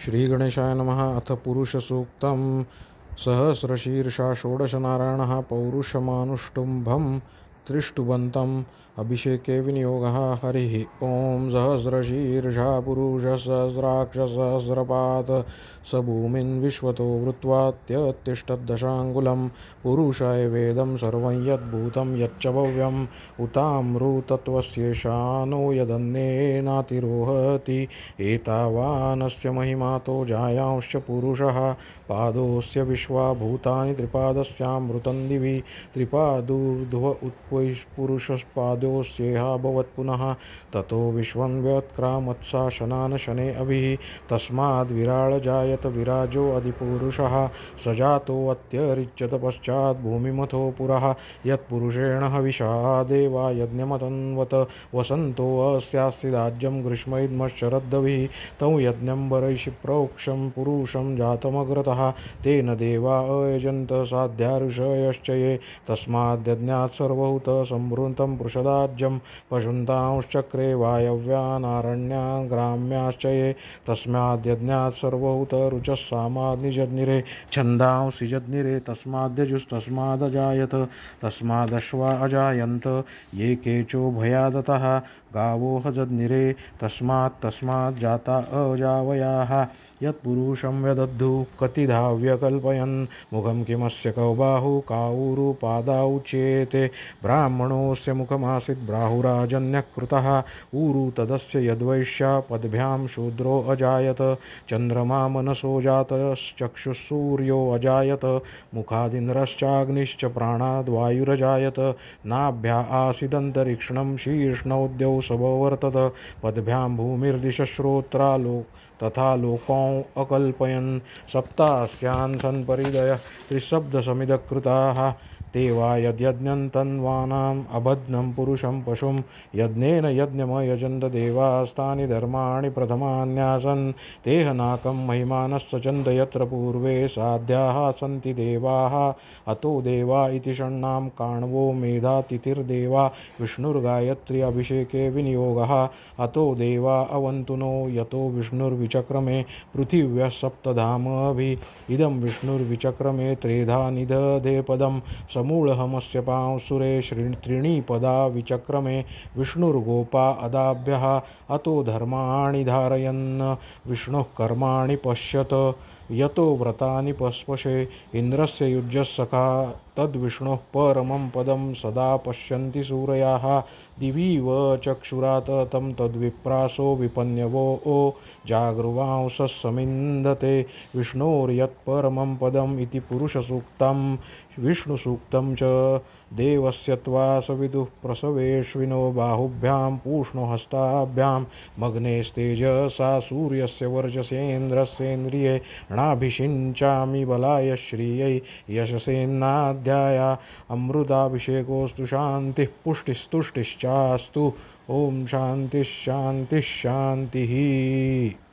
श्रीगणेशाय नमः। अथ पुरुषसूक्तं सहस्रशीर्षा षोडशनारायणः पौरुषमानुष्टुभं त्रिष्टुबन्तम् अभिषेके विनियोगः। हरिः ॐ। सहस्रशीर्षा पुरुषसहस्राक्ष सहस्रपात् स भूमिन् विश्वतो वृत्वात्यतिष्ठद्दशाङ्गुलं पुरुषाय वेदं सर्वं यद्भूतं यच्च भव्यम् उतामृतत्वस्येषानो यदन्येनातिरोहति एतावानस्य महिमातो जायांश्च पुरुषः पादोऽस्य विश्वा भूतानि त्रिपादस्यामृतं दिवि त्रिपादूर्ध्व उत्पुरुषपादोऽस्येहाभवत् पुनः ततो विश्वं व्यत्क्रामत्सा शनान् शने अभिः तस्माद् विराळ जायत विराजो अधिपुरुषः स जातोऽत्यरिच्यत पश्चात् भूमिमथो पुरः यत्पुरुषेण हविषा देवा यज्ञमतन्वत वसन्तोऽस्यास्ति राज्यं ग्रीष्मैद्मशरद्दभिः तं यज्ञं वरैषि प्रोक्षं पुरुषं जातमग्रतः तेन देवा अयजन्त साध्या ऋषयश्च ये तस्माद्यज्ञात् सर्वभूत संवृतं पुरुषदाज्यं पशुन्तांश्चक्रे वायव्यानारण्यान् ग्राम्याश्च ये तस्माद्यज्ञात् सर्वभूत रुचः सामानिजज्ञिरे छन्दांसि जज्ञिरे तस्माद्यजुस्तस्मादजायत तस्मादश्वा अजायन्त ये केचो भयादतः गावो हजज्ञिरे तस्मात् जाता अजावयाः यत्पुरुषं व्यदद्धु कतिधा व्यकल्पयन् मुखं किमस्य कौ बाहु काऊरु पादाौ चेते ब्राह्मणोऽस्य मुखमासीत् ब्राहुराजन्यकृतः ऊरु तदस्य यद्वैश्या पद्भ्यां शूद्रो अजायत चन्द्रमा मनसो जातश्चक्षुःसूर्यो अजायत मुखादिन्द्रश्चाग्निश्च प्राणाद्वायुरजायत नाभ्या आसीदन्तरिक्षणं शीर्ष्णोद्यौ सबवर्तत पद्भ्यां भूमिर्दिशश्रोत्रालो तथा लोकौ अकल्पयन् सप्तास्यान् सन्परिदयः त्रिशब्दसमिदकृताः ते वा यद्यज्ञं तन्वानाम् अबध्नं पुरुषं पशुं यज्ञेन यज्ञमयजन्त देवास्तानि धर्माणि प्रथमान्यासन् तेह नाकं महिमानः सचन्त यत्र पूर्वे साध्याः सन्ति देवाः अतो देवा इति षण्णां काण्वो मेधातिथिर्देवा विष्णुर्गायत्री अभिषेके विनियोगः अतो देवा अवन्तु नो यतो विष्णुर्विचक्रमे पृथिव्यः सप्तधामभिः इदं विष्णुर्विचक्रमे त्रेधा निदधे पदं समूलहमस्य पांसुरे त्रीणि पदा विचक्रमे विष्णुर्गोपा अदाभ्यः अतो धर्माणि धारयन् विष्णुः कर्माणि पश्यत यतो व्रतानि पस्पशे इन्द्रस्य युज्यसखा तद्विष्णुः परमं पदं सदा पश्यन्ति सूरयाः दिवीव चक्षुरात् तं तद्विप्रासो विपन्यवो जागृवांसः समिन्धते विष्णोर्यत्परमं पदम् इति पुरुषसूक्तं विष्णुसूक्तं च देवस्य त्वा सविदुः प्रसवेश्विनो बाहुभ्यां पूष्णो हस्ताभ्यां मग्नेस्तेजसा सूर्यस्य वर्चसेन्द्रस्येन्द्रिये णाभिषिञ्चामि बलाय श्रियै यशसेन्नाध्याया अमृताभिषेकोऽस्तु शान्तिः पुष्टिस्तुष्टिश्चास्तु। ओम शान्तिः शान्तिः शान्तिः।